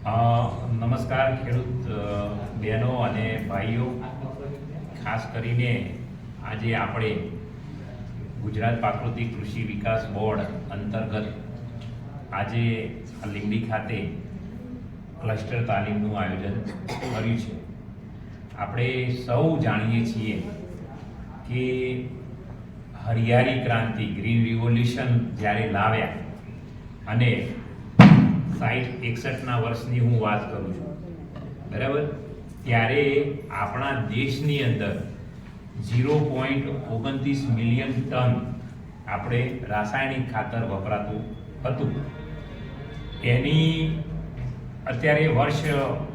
નમસ્કાર ખેડૂત બહેનો અને ભાઈઓ, ખાસ કરીને આજે આપણે ગુજરાત પ્રાકૃતિક કૃષિ વિકાસ બોર્ડ અંતર્ગત આજે લીંબડી ખાતે ક્લસ્ટર તાલીમનું આયોજન કર્યું છે. આપણે સૌ જાણીએ છીએ કે હરિયાળી ક્રાંતિ ગ્રીન રિવોલ્યુશન જ્યારે લાવ્યા અને 60-61ના વર્ષની હું વાત કરું છું, બરાબર, ત્યારે આપણા દેશની અંદર 0.29 મિલિયન ટન આપણે રાસાયણિક ખાતર વપરાતું હતું. એની અત્યારે વર્ષ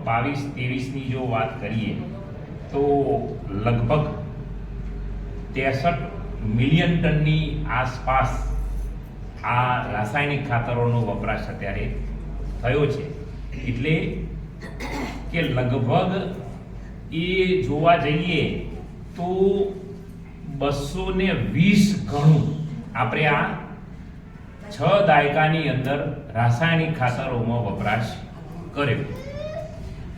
22-23ની જો વાત કરીએ તો લગભગ 63 મિલિયન ટનની આસપાસ આ રાસાયણિક ખાતરોનો વપરાશ અત્યારે થયો છે. એટલે કે લગભગ એ જોવા જઈએ તો 220 ગણું આપણે આ 6 દાયકાની અંદર રાસાયણિક ખાતરોમાં વપરાશ કર્યો.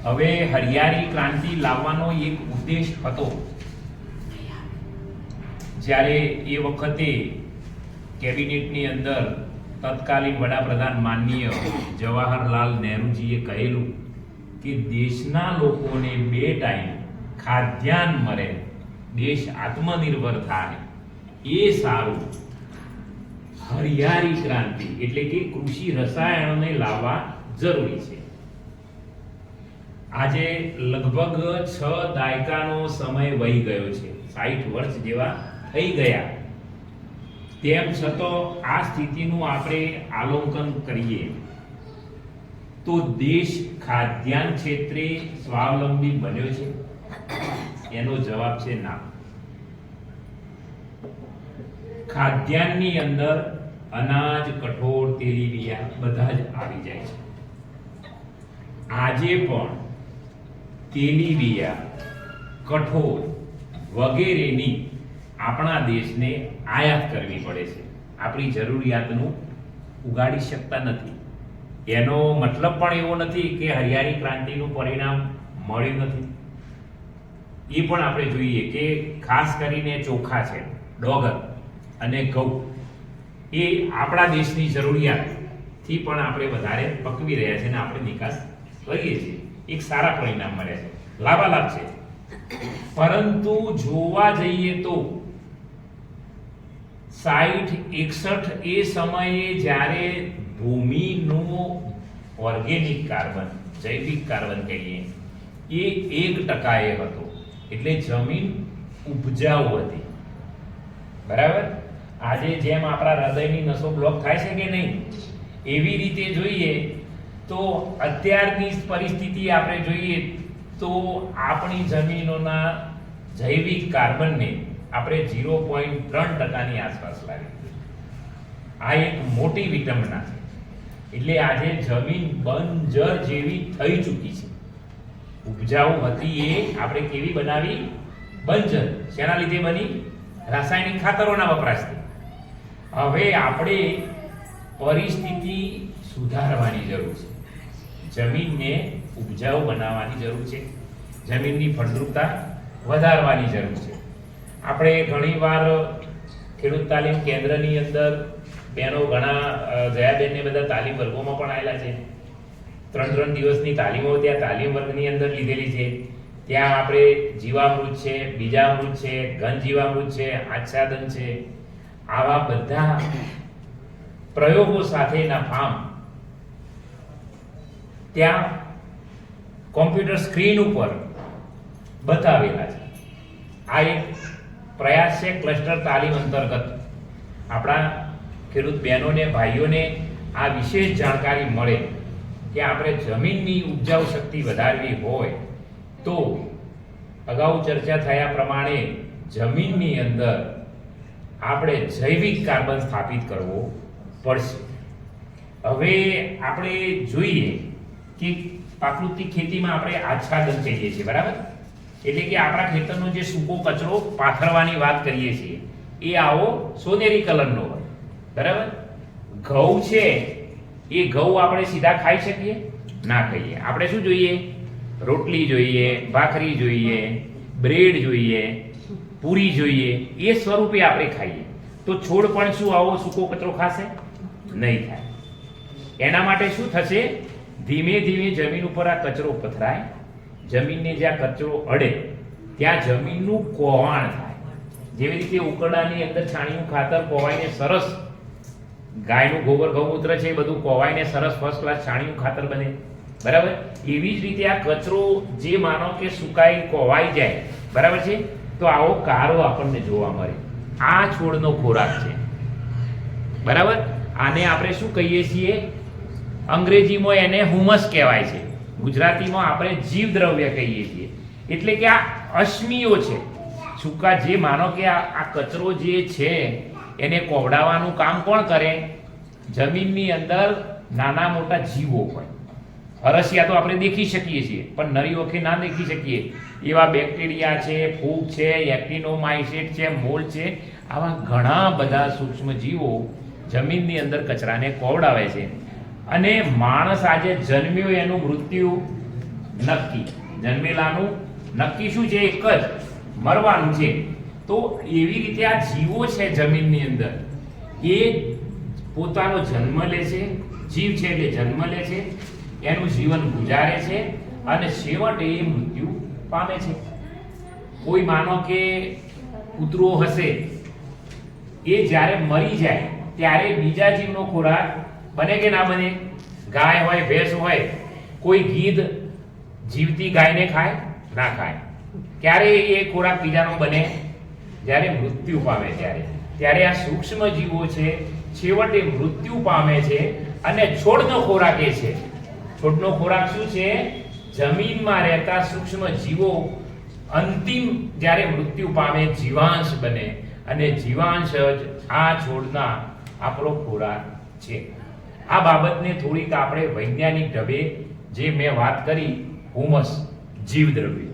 હવે હરિયાળી ક્રાંતિ લાવવાનો એક ઉદ્દેશ હતો. જ્યારે એ વખતે કેબિનેટની અંદર તત્કાલીન વડાપ્રધાન માનનીય જવાહરલાલ નહેરુજીએ કહેલું કે દેશના લોકોને 2 ટાઈમ ખાદ્યાન્ન મળે, દેશ આત્મનિર્ભર થાય, એ સારું હરિયાળી ક્રાંતિ એટલે કે કૃષિ રસાયણોને લાવવા જરૂરી છે. આજે લગભગ 6 દાયકાનો સમય વહી ગયો છે, 60 વર્ષ જેવા થઈ ગયા. તેમ છતાં આ સ્થિતિનું આપણે અવલોકન કરીએ તો દેશ ખાદ્યાન્ન ક્ષેત્રે સ્વાવલંબી બન્યો છે? એનો જવાબ છે ના. ખાદ્યાન્નની અંદર અનાજ, કઠોળ, તેલીબિયાં બધા જ આવી જાય છે. આજે પણ તેલીબિયાં, કઠોળ વગેરેની આપણા દેશને આયાત કરવી પડે છે. આપણી જરૂરિયાતનું ઉગાડી શકતા નથી. એનો મતલબ પણ એવો નથી કે હરિયાળી ક્રાંતિનું પરિણામ મળ્યું નથી. એ પણ આપણે જોઈએ કે ખાસ કરીને ચોખા છે, ડોગર અને ઘઉં, એ આપણા દેશની જરૂરિયાતથી પણ આપણે વધારે પકવી રહ્યા છીએ અને આપણે નિકાસ કરીએ છીએ. એક સારા પરિણામ મળ્યા છે, લાભાલાભ છે. પરંતુ જોવા જઈએ તો 60-61 એ સમયે જ્યારે ભૂમિનું ઓર્ગેનિક કાર્બન, જૈવિક કાર્બન કહીએ, એ 1% હતો. એટલે જમીન ઉપજાઉ હતી, બરાબર. આજે જેમ આપણા હૃદયની નસો બ્લોક થાય છે કે નહીં, એવી રીતે જોઈએ તો અત્યારની પરિસ્થિતિ આપણે જોઈએ તો આપણી જમીનોના જૈવિક કાર્બનને આપણે 0.3%ની આસપાસ લાવી. આ એક મોટી વિટંબના છે. એટલે આજે જમીન બંજર જેવી થઈ ચૂકી છે. ઉપજાઉ હતી એ આપણે કેવી બનાવી? બંજર. શેના લીધે બની? રાસાયણિક ખાતરોના વપરાશથી. હવે આપણે પરિસ્થિતિ સુધારવાની જરૂર છે. જમીનને ઉપજાઉ બનાવવાની જરૂર છે. જમીનની ફળદ્રુપતા વધારવાની જરૂર છે. આપણે ઘણીવાર ખેડૂત તાલીમ કેન્દ્રની અંદર બહેનો ઘણા જયાબેનને બધા તાલીમ વર્ગોમાં પણ આવેલા છે. 3 દિવસની તાલીમો ત્યાં તાલીમ વર્ગની અંદર લીધેલી છે. ત્યાં આપણે જીવામૃત છે, બીજામૃત છે, ઘન જીવામૃત છે, આચ્છાદન છે, આવા બધા પ્રયોગો સાથેના ફાર્મ ત્યાં કોમ્પ્યુટર સ્ક્રીન ઉપર બતાવેલા છે. આ એક પ્રયાસ છે ક્લસ્ટર તાલીમ અંતર્ગત. આપણા ખેડૂત બહેનોને, ભાઈઓને આ વિશેષ જાણકારી મળે કે આપણે જમીનની ઉપજાઉ શક્તિ વધારવી હોય તો અગાઉ ચર્ચા થયા પ્રમાણે જમીનની અંદર આપણે જૈવિક કાર્બન સ્થાપિત કરવો પડશે. હવે આપણે જોઈએ કે પ્રાકૃતિક ખેતીમાં આપણે આચ્છાદન કહીએ છીએ, બરાબર. એટલે કે આપણા ખેતરનો જે સૂકો કચરો પાથરવાની વાત કરીએ છીએ એ આવો સોનેરી કલરનો હોય, બરાબર. ઘઉં છે એ ઘઉં આપણે સીધા ખાઈ શકીએ? ના ખાઈએ. આપણે શું જોઈએ? રોટલી જોઈએ, ભાખરી જોઈએ, બ્રેડ જોઈએ, પૂરી જોઈએ, એ સ્વરૂપે આપણે ખાઈએ. તો છોડ પણ શું આવો સૂકો કચરો ખાશે? નહીં થાય. એના માટે શું થશે? ધીમે ધીમે જમીન ઉપર આ કચરો પથરાય, જમીનને જ્યાં કચરો અડે ત્યાં જમીનનું કોવાણ થાય. જેવી રીતે ઉકરડાની અંદર છાણિયું ખાતર કોવાઈને સરસ, ગાયનું ગોબર ગૌમૂત્ર છે એ બધું કોવાઈને સરસ ફર્સ્ટ ક્લાસ છાણિયું ખાતર બને, બરાબર? એવી જ રીતે આ કચરો જે માનો કે સુકાઈ કોવાઈ જાય, બરાબર છે, તો આવો કારો આપણને જોવા મળે. આ છોડનો ખોરાક છે, બરાબર? આને આપણે શું કહીએ છીએ? અંગ્રેજીમાં એને હુમસ કહેવાય છે, ગુજરાતીમાં આપણે જીવદ્રવ્ય કહીએ છીએ. એટલે કે આ અશ્મિઓ છે, સૂકા, જે માનો કે આ કચરો જે છે એને કોવડાવવાનું કામ કોણ કરે? જમીનની અંદર નાના મોટા જીવો હોય. અરસિયા તો આપણે દેખી શકીએ છીએ, પણ નરી ઓળખે ના દેખી શકીએ એવા બેક્ટેરિયા છે, ફૂગ છે, એક્ટિનોમાઇસેટ છે, મોલ્ડ છે, આવા ઘણા બધા સૂક્ષ્મ જીવો જમીનની અંદર કચરાને કોવડાવે છે. અને માણસ આજે જન્મ્યો એનું મૃત્યુ નક્કી, જન્મેલાનું નક્કી શું છે? એક જ, મરવાનું છે. તો એવી રીતે આ જીવો છે જમીનની અંદર, એ પોતાનો જન્મ લે છે, જીવ છે એટલે જન્મ લે છે, એનું જીવન ગુજારે છે અને છેવટે એ મૃત્યુ પામે છે. કોઈ માનો કે કૂતરો હશે, એ જ્યારે મરી જાય ત્યારે બીજા જીવનો ખોરાક બને કે ના બને? ગાય હોય, ભેંસ હોય, કોઈ ગીધ જીવતી ગાયને ખાય? ના ખાય. ક્યારે એ ખોરાક બીજાનો બને? જ્યારે મૃત્યુ પામે ત્યારે આ સૂક્ષ્મ જીવો છે છેવટે મૃત્યુ પામે છે. અને છોડનો ખોરાક એ છે. છોડનો ખોરાક શું છે? જમીનમાં રહેતા સૂક્ષ્મ જીવો અંતિમ જ્યારે મૃત્યુ પામે જીવાંશ બને, અને જીવાંશ જ આ છોડના આપણો ખોરાક છે. આ બાબતને થોડીક આપણે વૈજ્ઞાનિક ઢબે, જે મેં વાત કરી, હુમસ, જીવદ્રવ્ય,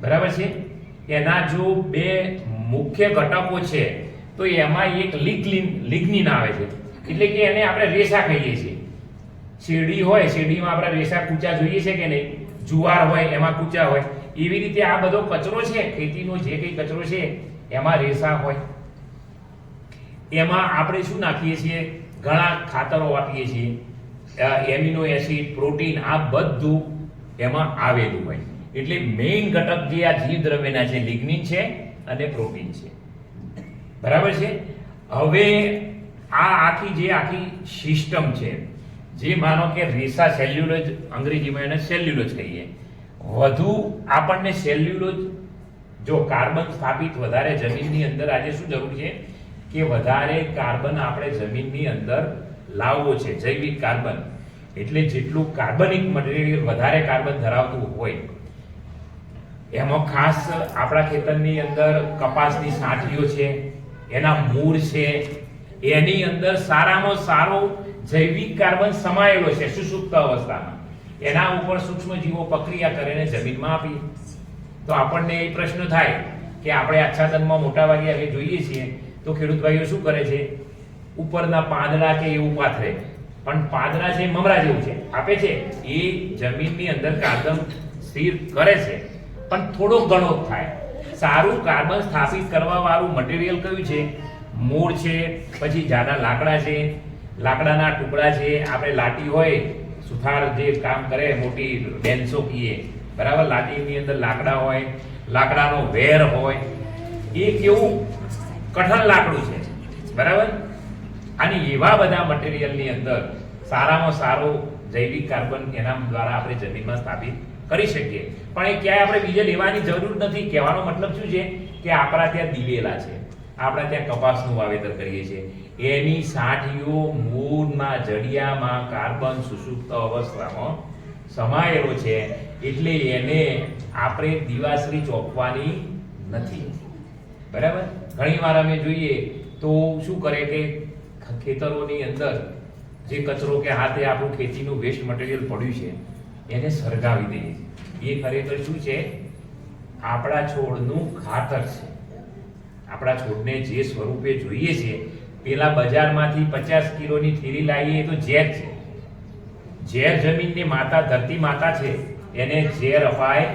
બરાબર છે, એના જો બે મુખ્ય ઘટકો છે તો એમાં એક લિગ્નિન આવે છે. એટલે કે એને આપણે રેસા કહીએ છીએ. શેરડી હોય, શેરડીમાં આપણે રેસા કૂચા જોઈએ છે કે નહીં? જુવાર હોય એમાં કૂચા હોય. એવી રીતે આ બધો કચરો છે, ખેતીનો જે કંઈ કચરો છે એમાં રેસા હોય. એમાં આપણે શું નાખીએ છીએ? ઘણા ખાતરો આપીએ છીએ, એમિનો એસિડ, પ્રોટીન, આ બધું એમાં આવેલું હોય. એટલે મેઇન ઘટક જે આ જીવદ્રવ્યના છે, લિગ્નિન છે અને પ્રોટીન છે, બરાબર છે. હવે આ આખી સિસ્ટમ છે, જે માનો કે રેસા, સેલ્યુલોજ, અંગ્રેજીમાં એને સેલ્યુલોજ કહીએ. વધુ આપણને સેલ્યુલોજ, જો કાર્બન સ્થાપિત વધારે જમીનની અંદર આજે શું જરૂર છે કે વધારે કાર્બન આપણે જમીનની અંદર લાવવો છે, જૈવિક કાર્બન. એટલે જેટલું કાર્બનિક મટીરિયલ વધારે કાર્બન ધરાવતું હોય, એમાં ખાસ આપણા ખેતરની અંદર કપાસની સાંઠીઓ છે, એના મૂળ છે, એની અંદર સારામાં સારો જૈવિક કાર્બન સમાયેલો છે સુષુપ્ત અવસ્થામાં. એના ઉપર સૂક્ષ્મ જીવો પ્રક્રિયા કરીને જમીનમાં આપીએ. તો આપણને એ પ્રશ્ન થાય કે આપણે આચ્છાદનમાં મોટા ભાગે હવે જોઈએ છીએ તો ખેડૂત ભાઈઓ શું કરે છે? ઉપરના પાંદડા કે એવું પાથરે, પણ પાંદડા છે મમરા જેવું છે, આપે છે, એ જમીનની અંદર કાર્બન સ્થિર કરે છે, પણ થોડો ઘણો થાય. સારું કાર્બન સ્થાપિત કરવા વાળું મટીરિયલ કયું છે? મૂળ છે, પછી જાડા લાકડા છે, લાકડાના ટુકડા છે. આપણે લાટી હોય, સુથાર જે કામ કરે, મોટી બેન્સો કહીએ, બરાબર? લાટીની અંદર લાકડા હોય, લાકડાનો વેર હોય, એ કેવું કઠણ લાકડું છે, બરાબર? અને એવા બધા મટીરિયલની અંદર સારામાં સારો જૈવિક કાર્બન એના દ્વારા આપણે જમીનમાં સ્થાપિત કરી શકીએ. પણ એ ક્યાંય આપણે બીજે લેવાની જરૂર નથી. કહેવાનો મતલબ શું છે કે આપણા ત્યાં દિવેલા છે, આપણે ત્યાં કપાસનું વાવેતર કરીએ છીએ, એની સાઠીઓ મૂળના જડિયામાં કાર્બન સુષુપ્ત અવસ્થામાં સમાયેલો છે. એટલે એને આપણે દિવાસળી ચોંપવાની નથી, બરાબર? ઘણી વાર અમે જોઈએ તો શું કરે કે ખેતરોની અંદર જે કચરો કે હાથે આપણું ખેતીનું વેસ્ટ મટીરિયલ પડ્યું છે એને સળગાવી દઈએ. એ ખરેખર શું છે? આપણા છોડનું ખાતર છે. આપણા છોડને જે સ્વરૂપે જોઈએ છે, પેલા બજારમાંથી 50 કિલોની થેલી લાવીએ તો ઝેર છે. ઝેર જમીનની માતા ધરતી માતા છે એને ઝેર અપાય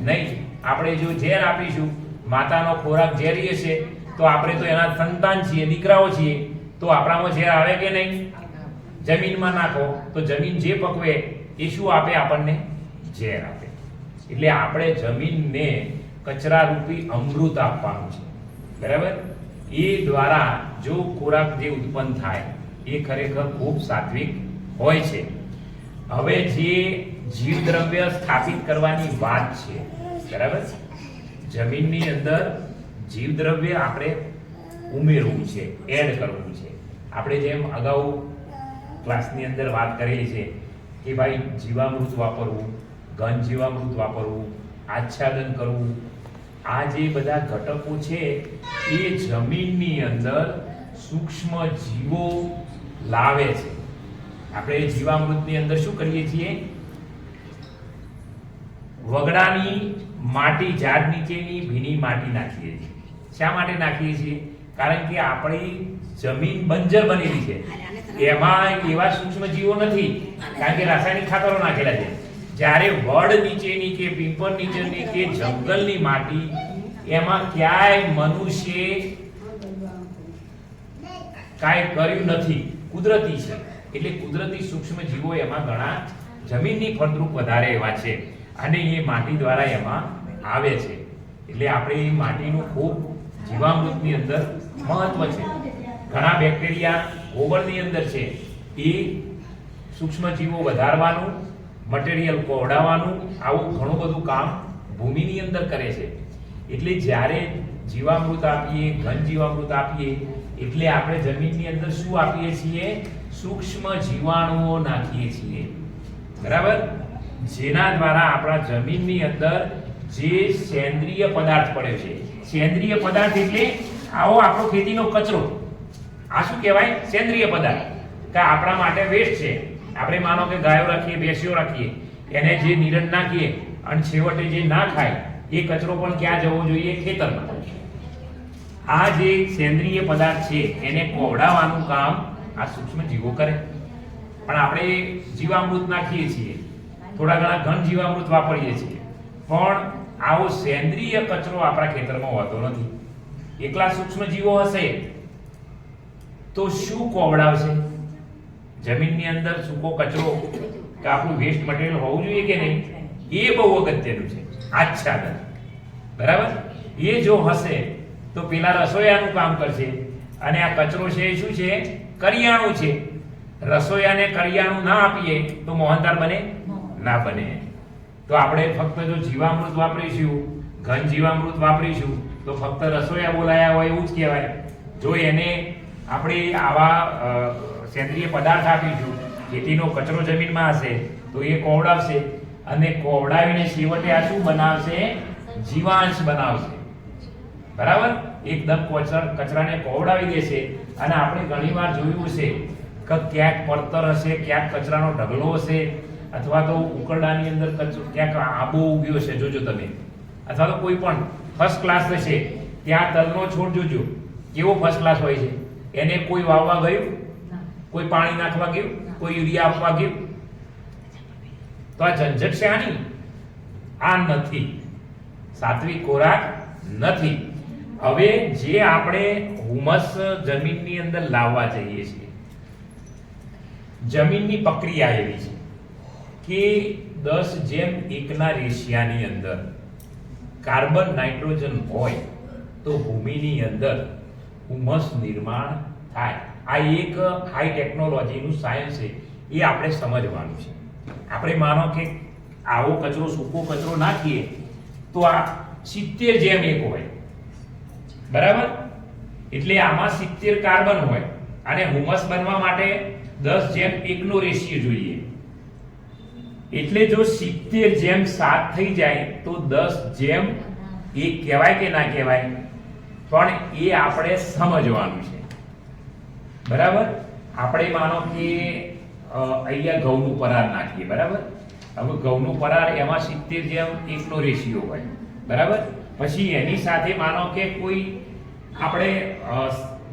નહીં. આપણે જો ઝેર આપીશું, માતાનો ખોરાક ઝેરી હશે તો આપણે તો એના સંતાન છીએ, દીકરાઓ છીએ, તો આપણામાં ઝેર આવે કે નહીં? જમીનમાં નાખો તો જમીન જે પકવે એ શું આપે આપણને? ઝેર આપે. એટલે આપણે જમીનને કચરા રૂપી અમૃત આપવાનું છે, બરાબર? એ દ્વારા જો ખોરાક જે ઉત્પન્ન થાય એ ખરેખર ખૂબ સાત્વિક હોય છે. હવે જે જીવદ્રવ્ય સ્થાપિત કરવાની વાત છે, બરાબર? જમીનની અંદર જીવદ્રવ્ય આપણે ઉમેરવું છે, એડ કરવું છે. આપણે જેમ અગાઉ ક્લાસની અંદર વાત કરેલી છે કે ભાઈ જીવામૃત વાપરવું, ઘન જીવામૃત વાપરવું, આચ્છાદન કરવું, આ જે બધા ઘટકો છે એ જમીનની અંદર સૂક્ષ્મ જીવો લાવે છે. આપણે જીવામૃતની અંદર શું કરીએ છીએ? વગડાની માટી, ઝાડ નીચેની ભીની માટી નાખીએ છીએ. શા માટે નાખીએ છીએ? કારણ કે આપણી જમીન બંજર બનેલી છે, એમાં એવા સૂક્ષ્મ જીવો નથી, કારણ કે રાસાયણિક ખાતરો નાખેલા છે. જ્યારે વડ નીચેની કે પીપળ નીચેની કે જંગલની માટી, એમાં ક્યાંય મનુષ્ય કાંઈ કર્યું નથી, કુદરતી છે. એટલે કુદરતી સૂક્ષ્મ જીવો એમાં ઘણા, જમીનની ફળદ્રુપ વધારે એવા છે અને એ માટી દ્વારા એમાં આવે છે. એટલે આપણે એ માટીનું ખૂબ જીવામૃતની અંદર મહત્વ છે. ઘણા બેક્ટેરિયા ગોબરની અંદર છે, એ સૂક્ષ્મ જીવો વધારવાનું, મટીરિયલ કોવડાવવાનું, આવું ઘણું બધું કામ ભૂમિની અંદર કરે છે. એટલે જ્યારે જીવામૃત આપીએ, ઘન જીવામૃત આપીએ, એટલે આપણે જમીનની અંદર શું આપીએ છીએ? સૂક્ષ્મ જીવાણુઓ નાખીએ છીએ, બરાબર? જેના દ્વારા આપણા જમીનની અંદર જે સેન્દ્રિય પદાર્થ પડ્યો છે, સેન્દ્રિય પદાર્થ એટલે આવો આપણો ખેતીનો કચરો, આ શું કહેવાય? સેન્દ્રિય પદાર્થ. કે આપણા માટે વેસ્ટ છે. આપણે માનો કે ગાયો રાખીએ, ભેંસીઓ રાખીએ, એને જે નિરણ નાખીએ અને છેવટે જે ના ખાય એ કચરો પણ ક્યાં જવો જોઈએ? ખેતરમાં. આ જે સેન્દ્રિય પદાર્થ છે એને કોવડાવવાનું કામ આ સૂક્ષ્મ જીવો કરે. પણ આપણે જીવામૃત નાખીએ છીએ, થોડા ઘણા ઘન જીવામૃત વાપરીએ છીએ, પણ આવો સેન્દ્રિય કચરો આપણા ખેતરમાં હોતો નથી. એકલા સૂક્ષ્મ જીવો હશે તો શું કોવડાવશે? જમીનની અંદર સૂકો કચરો કે આપણું વેસ્ટ મટીરિયલ હોવું જોઈએ કે નહીં? એ બહુ અગત્યનું છે. આચ્છાદન, બરાબર? એ જો હશે તો પેલા રસોઈયાનું કામ કરશે, અને આ કચરો છે એ શું છે? કરિયાણું છે. રસોઈયાને કરિયાણું ના આપીએ તો મોહનથાળ બને? ના બને. તો આપણે ફક્ત જો જીવામૃત વાપરીશું, ઘન જીવામૃત વાપરીશું, તો ફક્ત રસોઈયા બોલાયા હોય એવું જ કહેવાય. જો એને આપણે આવા સેન્દ્રિય પદાર્થ આપીશું, ખેતીનો કચરો જમીનમાં હશે તો એ કોવડાવશે, અને કોવડાવીને છેવટે આ શું બનાવશે? જીવાંશ બનાવશે, બરાબર? એકદમ કચરાને કોવડાવી દેશે. અને આપણે ઘણીવાર જોયું છે કે ક્યાંક પડતર હશે, ક્યાંક કચરાનો ઢગલો હશે, અથવા તો ઉકરડાની અંદર કચરો, ક્યાંક આબો ઉગ્યો છે, જોજો તમે, અથવા તો કોઈ પણ ફર્સ્ટ ક્લાસ હશે, ત્યાં તલનો છોડ જોજો કેવો ફર્સ્ટ ક્લાસ હોય છે. એને કોઈ વાવવા ગયું? કોઈ પાણી નાખવા ગયું? કોઈ યુરિયા આપવા ગયું? તો આ ઝંઝટ છે આની? આ નથી, સાત્વિક ખોરાક નથી. હવે જે આપણે હુમસ જમીનની અંદર લાવવા જઈએ છીએ, જમીનની પ્રક્રિયા એવી છે કે 10:1 રેશિયાની અંદર કાર્બન નાઇટ્રોજન હોય તો ભૂમિની અંદર હુમસ નિર્માણ થાય. આ એક હાઈ ટેકનોલોજીનું સાયન્સ છે, એ આપણે સમજવાનું છે. આપણે માનો કે આવો કચરો, સૂકો કચરો નાખીએ તો આ 70:1 હોય, બરાબર? એટલે આમાં 70 કાર્બન હોય અને હુમસ બનવા માટે 10:1 નો રેશિયો જોઈએ. એટલે જો 70:7 થઈ જાય તો 10:1 કહેવાય કે ના કહેવાય? પણ એ આપણે સમજવાનું છે, બરાબર? આપણે માનો કે અહીંયા ઘઉંનું પરાર નાખીએ, બરાબર? હવે ઘઉંનું પરાર એમાં 70:1 નો રેશિયો હોય, બરાબર? પછી એની સાથે માનો કે કોઈ આપણે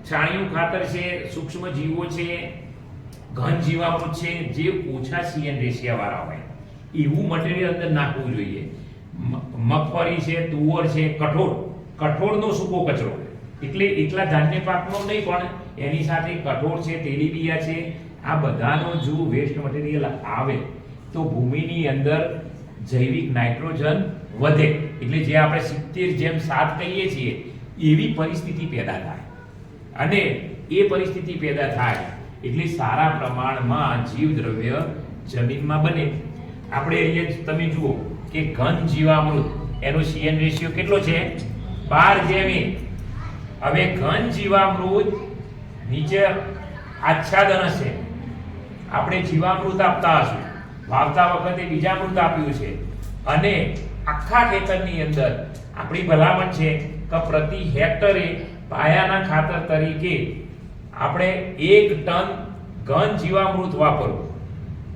છાણિયું ખાતર છે, સૂક્ષ્મ જીવો છે, ઘન જીવામૃત છે જે ઓછા CN રેશિયા વાળા હોય એવું મટીરિયલ અંદર નાખવું જોઈએ. મગફળી છે, તુવર છે, કઠોળનો સૂકો કચરો, એટલે એટલા ધાન્ય પાકનો નહીં પણ એની સાથે કઠોળ છે, તેલીબિયા છે, આ બધાનો જો વેસ્ટ મટીરિયલ આવે તો ભૂમિની અંદર જૈવિક નાઇટ્રોજન વધે, એટલે જે આપણે 70:7 કહીએ છીએ એવી પરિસ્થિતિ પેદા થાય. અને એ પરિસ્થિતિ પેદા થાય એટલે સારા પ્રમાણમાં જીવદ્રવ્ય જમીનમાં બને. આપણે અહીંયા તમે જુઓ કે ઘન જીવામૃત એનો CN રેશિયો કેટલો છે? 12:1. હવે ઘન જીવામૃત નીચે આચ્છાદન હશે, આપણે જીવામૃત આપતા હશું, વાવતા વખતે બીજામૃત આપ્યું છે, અને આખા ખેતરની અંદર આપણી ભલામણ છે કે પ્રતિ હેક્ટરે પાયાના ખાતર તરીકે આપણે 1 ટન ઘન જીવામૃત વાપરવું.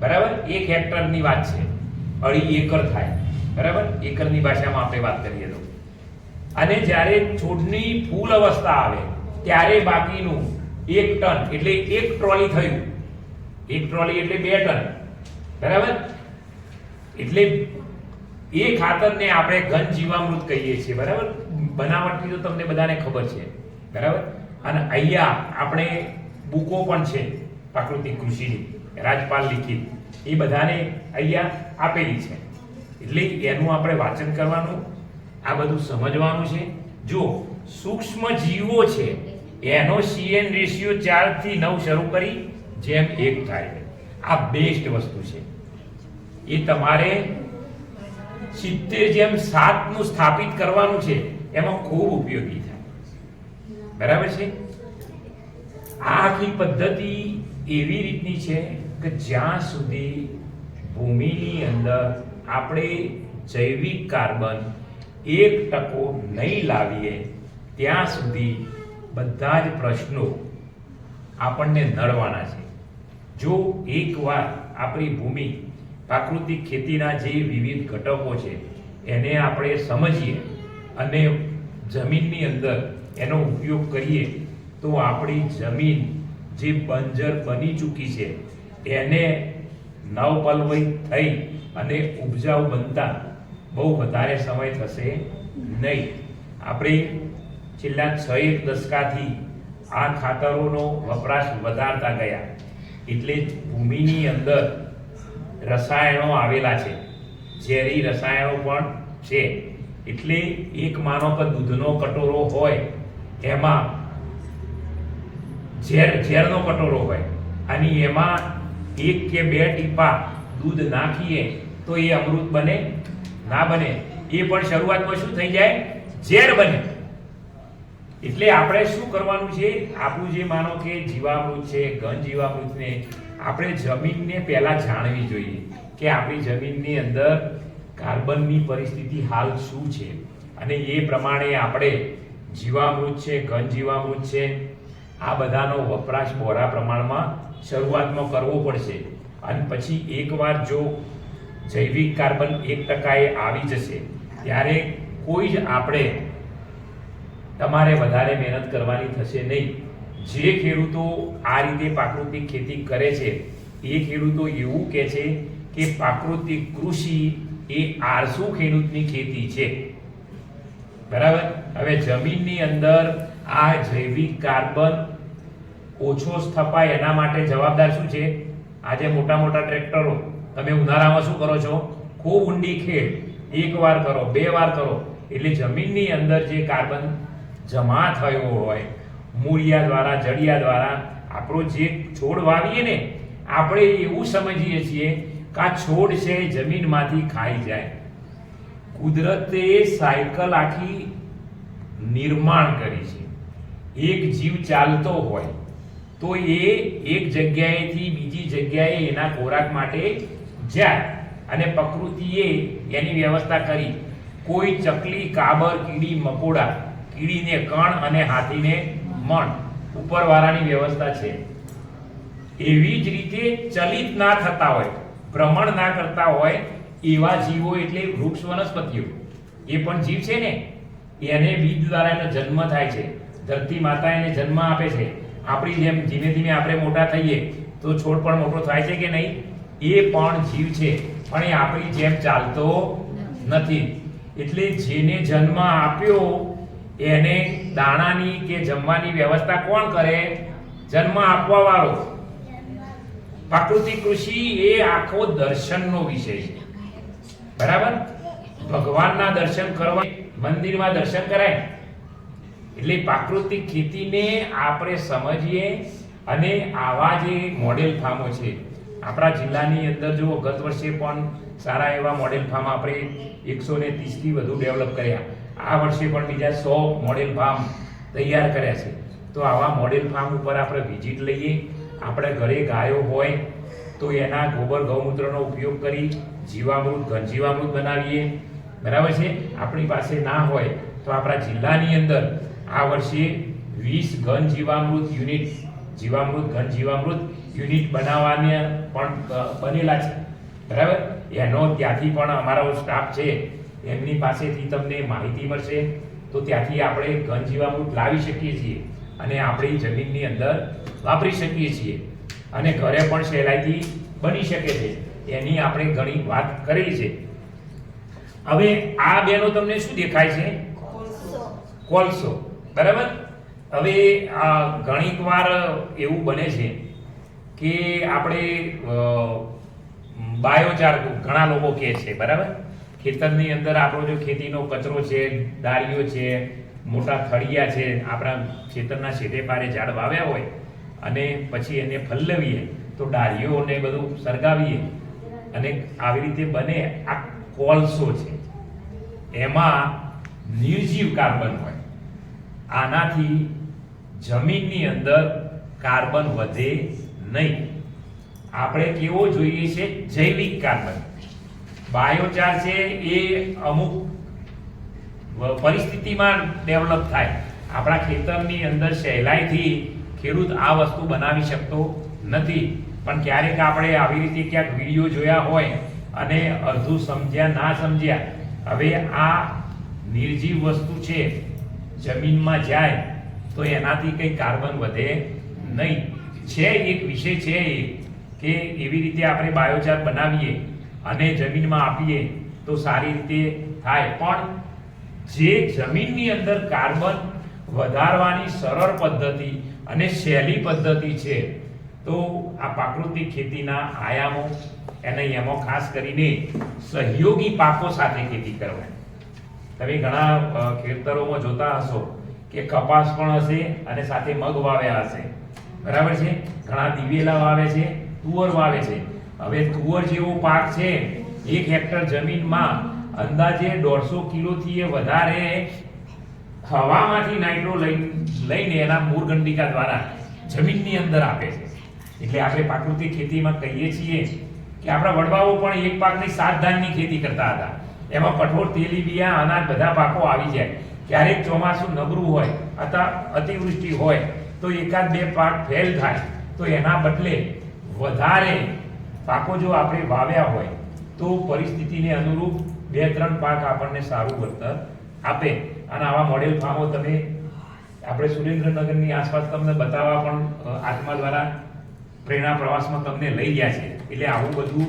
બરાબર? 1 હેક્ટરની વાત છે, 2.5 એકર થાય. બરાબર? એકરની ભાષામાં આપણે વાત કરીએ તો. અને જ્યારે છોડની ફૂલ અવસ્થા આવે ત્યારે બાકીનું 1 ટન એટલે 1 ટ્રોલી થયું. 1 ટ્રોલી એટલે 2 ટન. બરાબર? એટલે એ ખાતરને આપણે ઘન જીવામૃત કહીએ છીએ. બરાબર? બનાવટની તો તમને બધાને ખબર છે. બરાબર? અને અહીંયા આપણે બુકો પણ છે પ્રાકૃતિક કૃષિની, રાજપાલ લિખિત, એ બધાને અહીંયા આપેલી છે. એટલે એનું આપણે વાંચન કરવાનું, આ બધું સમજવાનું છે. જો સૂક્ષ્મ જીવો છે એનો CN રેશિયો 4 થી 9 શરૂ કરી જેમ 1 થાય. આ બેસ્ટ વસ્તુ છે. એ તમારે 70:7 નું સ્થાપિત કરવાનું છે, એમાં ખૂબ ઉપયોગી થાય. બરાબર છે? આ આખી પદ્ધતિ એવી રીતની છે કે જ્યાં સુધી ભૂમિની અંદર આપણે જૈવિક કાર્બન 1% નહીં લાવીએ ત્યાં સુધી બધા જ પ્રશ્નો આપણને નડવાના છે. જો એકવાર આપણી ભૂમિ પ્રાકૃતિક ખેતીના જે વિવિધ ઘટકો છે એને આપણે સમજીએ અને જમીનની અંદર એનો ઉપયોગ કરીએ તો આપણી જમીન જે બંજર બની ચૂકી છે એને નવપલવય થઈ અને ઉપજાઉ બનતા બહુ વધારે સમય થશે નહીં. આપણે છેલ્લા 6-1 દશકાથી આ ખાતરોનો વપરાશ વધારતા ગયા, એટલે ભૂમિની અંદર રસાયણો આવેલા છે, ઝેરી રસાયણો પણ છે. એટલે એક માનો કે દૂધનો કટોરો હોય એમાં ઝેરનો કટોરો હોય અને એમાં 1 કે 2 ટીપા દૂધ નાખીએ તો એ અમૃત બને? ના બને. એ પણ શરૂઆતમાં શું થઈ જાય? ઝેર બને. એટલે આપણે શું કરવાનું છે? આપણું જે માનો કે જીવામૃત છે, ઘન જીવામૃતને આપણે જમીનને પહેલા જાણવી જોઈએ કે આપણી જમીનની અંદર કાર્બનની પરિસ્થિતિ હાલ શું છે, અને એ પ્રમાણે આપણે જીવામૃત છે, ઘન જીવામૃત છે, આ બધાનો વપરાશ બહોળા પ્રમાણમાં શરૂઆતમાં કરવો પડશે. અને પછી એકવાર જો જૈવિક કાર્બન 1% આવી જશે ત્યારે કોઈ જ આપણે તમારે વધારે મહેનત કરવાની થશે નહીં. જે ખેડૂતો આ રીતે પ્રાકૃતિક ખેતી કરે છે એ ખેડૂતો એવું કહે છે કે પ્રાકૃતિક કૃષિ એ આળસુ ખેડૂતની ખેતી છે. બરાબર? હવે જમીનની અંદર આ જૈવિક કાર્બન ઓછો સ્થપાય એના માટે જવાબદાર શું છે? આજે મોટા મોટા ટ્રેક્ટરો, તમે ઉનાળામાં શું કરો છો? ખૂબ ઊંડી ખેડ, 1 વાર કરો, 2 વાર કરો, એટલે જમીનની અંદર જે કાર્બન જમા થયો હોય મૂળિયા દ્વારા, જડિયા દ્વારા, આપણો જે છોડ વાવીએ ને આપણે એવું સમજીએ છીએ કે આ છોડ છે જમીનમાંથી ખાઈ જાય. કુદરતે સાયકલ આખી નિર્માણ કરી છે. એક જીવ ચાલતો હોય તો એ એક જગ્યાએથી બીજી જગ્યાએ એના ખોરાક માટે જાય, અને પ્રકૃતિએ એની વ્યવસ્થા કરી. કોઈ ચકલી, કાબર, કીડી, મકોડા, કીડીને કણ અને હાથીને મણ ઉપરવાળાની વ્યવસ્થા છે. એવી જ રીતે ચલિત ના થતા હોય, ભ્રમણ ના કરતા હોય એવા જીવો એટલે વૃક્ષ વનસ્પતિઓ એ પણ જીવ છે ને, એને બીજ દ્વારા એનો જન્મ થાય છે. ધરતી માતા એને જન્મ આપે છે. આપણી જેમ ધીમે ધીમે આપણે મોટા થઈએ તો છોડ પણ મોટો થાય છે કે નહીં? એ પણ જીવ છે, પણ એ આપણી જેમ ચાલતો નથી. એટલે જેને જન્મ આપ્યો એને દાણાની કે જમવાની વ્યવસ્થા કોણ કરે? જન્મ આપવા વાળો. પ્રાકૃતિક કૃષિ એ આખો દર્શનનો વિષય છે, બરાબર? ભગવાનના દર્શન કરવા મંદિરમાં દર્શન કરાય. એટલે પ્રાકૃતિક ખેતીને આપણે સમજીએ અને આવા જે મોડેલ ફાર્મો છે આપણા જિલ્લાની અંદર, જો ગત વર્ષે પણ સારા એવા મોડેલ ફાર્મ આપણે 130 થી વધુ ડેવલપ કર્યા. આ વર્ષે પણ બીજા 100 મોડેલ ફાર્મ તૈયાર કર્યા છે. તો આવા મોડેલ ફાર્મ ઉપર આપણે વિઝિટ લઈએ. આપણે ઘરે ગાયો હોય તો એના ગોબર ગૌમૂત્રનો ઉપયોગ કરી જીવામૃત, ઘન જીવામૃત બનાવીએ, બરાબર છે? આપણી પાસે ના હોય તો આપણા જિલ્લાની અંદર આ વર્ષે 20 ઘન જીવામૃત યુનિટ, જીવામૃત, ઘન જીવામૃત યુનિટ બનાવવાને પણ બનેલા છે, બરાબર? એનો ત્યાંથી પણ અમારો સ્ટાફ છે એમની પાસેથી તમને માહિતી મળશે. તો ત્યાંથી આપણે ઘન જીવામૃત લાવી શકીએ છીએ અને આપણી જમીનની અંદર વાપરી શકીએ છીએ અને ઘરે પણ સહેલાઈથી બની શકે છે. એની આપણે ઘણી વાત કરેલી છે. હવે આ બેનો તમને શું દેખાય છે? કોલસો, બરાબર? હવે ઘણીક વાર એવું બને છે કે આપણે બાયોચાર ઘણા લોકો કહે છે, બરાબર? ખેતરની અંદર આપણો જો ખેતીનો કચરો છે, ડાળીઓ છે, મોટા થળિયા છે, આપણા ખેતરના છેટે પારે ઝાડ વાવ્યા હોય અને પછી એને ફલ્લવીએ તો ડાળીઓને બધું સળગાવીએ અને આવી રીતે બને આ કોલસો છે. એમાં નિર્જીવ કાર્બન હોય. આનાથી જમીનની અંદર કાર્બન વધે નહીં. આપણે કેવો જોઈએ છે? જૈવિક કાર્બન. બાયોચાર છે એ અમુક પરિસ્થિતિમાં ડેવલપ થાય. આપણા ખેતરની અંદર સહેલાઈથી ખેડૂત આ વસ્તુ બનાવી શકતો નથી. પણ ક્યારેક આપણે આવી રીતે ક્યાંક વિડીયો જોયા હોય અને અડધું સમજ્યા ના સમજ્યા. હવે આ નિર્જીવ વસ્તુ છે, જમીનમાં જાય તો એનાથી કંઈ કાર્બન વધે નહીં. છે એક વિષય છે એ કે એવી રીતે આપણે બાયોચાર બનાવીએ અને જમીનમાં આપીએ તો સારી રીતે થાય. પણ જે જમીનની અંદર કાર્બન વધારવાની સરળ પદ્ધતિ અને સહેલી પદ્ધતિ છે તો આ પ્રાકૃતિક ખેતીના આયામો અને એમાં ખાસ કરીને સહયોગી પાકો સાથે ખેતી કરવાની. તમે ઘણા ખેતરોમાં જોતા હશો કે કપાસ પણ હશે અને સાથે મગ વાવ્યા હશે, બરાબર છે? ઘણા દિવેલા વાવે છે, તુવર વાવે છે. હવે તુવર જેવો પાક છે 1 હેક્ટર જમીનમાં અંદાજે 150 કિલોથી વધારે હવામાંથી નાઇટ્રો લઈને એના મૂળગંડિકા દ્વારા જમીનની અંદર આપે છે. એટલે આપણે પ્રાકૃતિક ખેતીમાં કહીએ છીએ કે આપણા વડવાઓ પણ એક પાકની 7 ધાનની ખેતી કરતા હતા. એમાં કઠોળ, તેલીબિયાં, અનાજ બધા પાકો આવી જાય. ક્યારેક ચોમાસું નબળું હોય અથવા અતિવૃષ્ટિ હોય તો 1-2 પાક ફેલ થાય. તો એના બદલે વધારે પાકો જો આપણે વાવ્યા હોય તો પરિસ્થિતિને અનુરૂપ 2-3 પાક આપણને સારું વળતર આપે. અને આવા મોડેલ ફાર્મો તમે આપણે સુરેન્દ્રનગરની આસપાસ તમને બતાવવા પણ આત્મા દ્વારા પ્રેરણા પ્રવાસમાં તમને લઈ ગયા છે. એટલે આવું બધું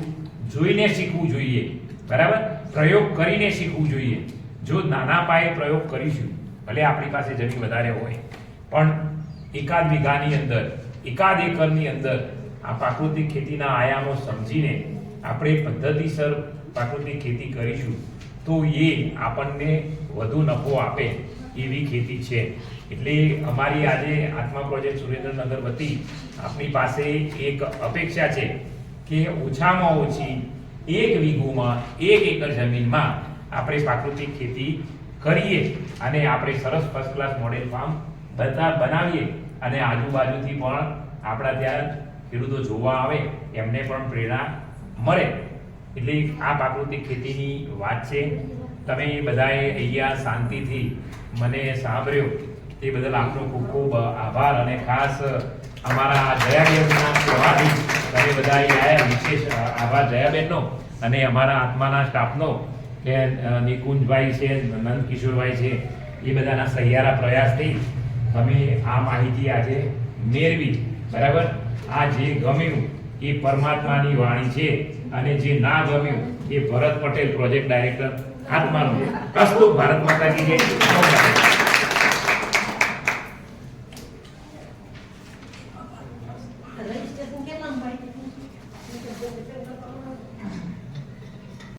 જોઈને શીખવું જોઈએ, બરાબર? પ્રયોગ કરીને શીખવું જોઈએ. જો નાના પાયે પ્રયોગ કરીશું, ભલે આપણી પાસે જમીન વધારે હોય પણ 1 વીઘાની અંદર, 1 એકરની અંદર આ પ્રાકૃતિક ખેતીના આયામો સમજીને આપણે પદ્ધતિસર પ્રાકૃતિક ખેતી કરીશું તો એ આપણને વધુ નફો આપે એવી ખેતી છે. એટલે અમારી આજે આત્મા પ્રોજેક્ટ સુરેન્દ્રનગર વતી આપણી પાસે એક અપેક્ષા છે કે ઓછામાં ઓછી 1 વીઘોમાં 1 એકર જમીનમાં આપણે પ્રાકૃતિક ખેતી કરીએ અને આપણે સરસ ફર્સ્ટ ક્લાસ મોડેલ ફાર્મ બનાવીએ અને આજુબાજુથી પણ આપણા ત્યાં ખેડૂતો જોવા આવે, એમને પણ પ્રેરણા મળે. એટલે આ પ્રાકૃતિક ખેતીની વાત છે. તમે બધાએ અહીંયા શાંતિથી મને સાંભળ્યો તે બદલ આપનો ખૂબ ખૂબ આભાર. અને ખાસ અમારા જયાબેનના કહેવાથી તમે બધાએ આવ્યા, વિશેષ આભાર જયાબેનનો અને અમારા આત્માના સ્ટાફનો કે નિકુંજભાઈ છે, નંદકિશોરભાઈ છે, એ બધાના સહિયારા પ્રયાસથી તમે આ માહિતી આજે મેળવી બરાબર. આ જે ગમ્યું એ પરમાત્માની વાણી છે અને જે ના ગમ્યું એ ભરત પટેલ પ્રોજેક્ટ ડાયરેક્ટર આત્માનું છે. અસ્તુ ભારત માતા કી જય.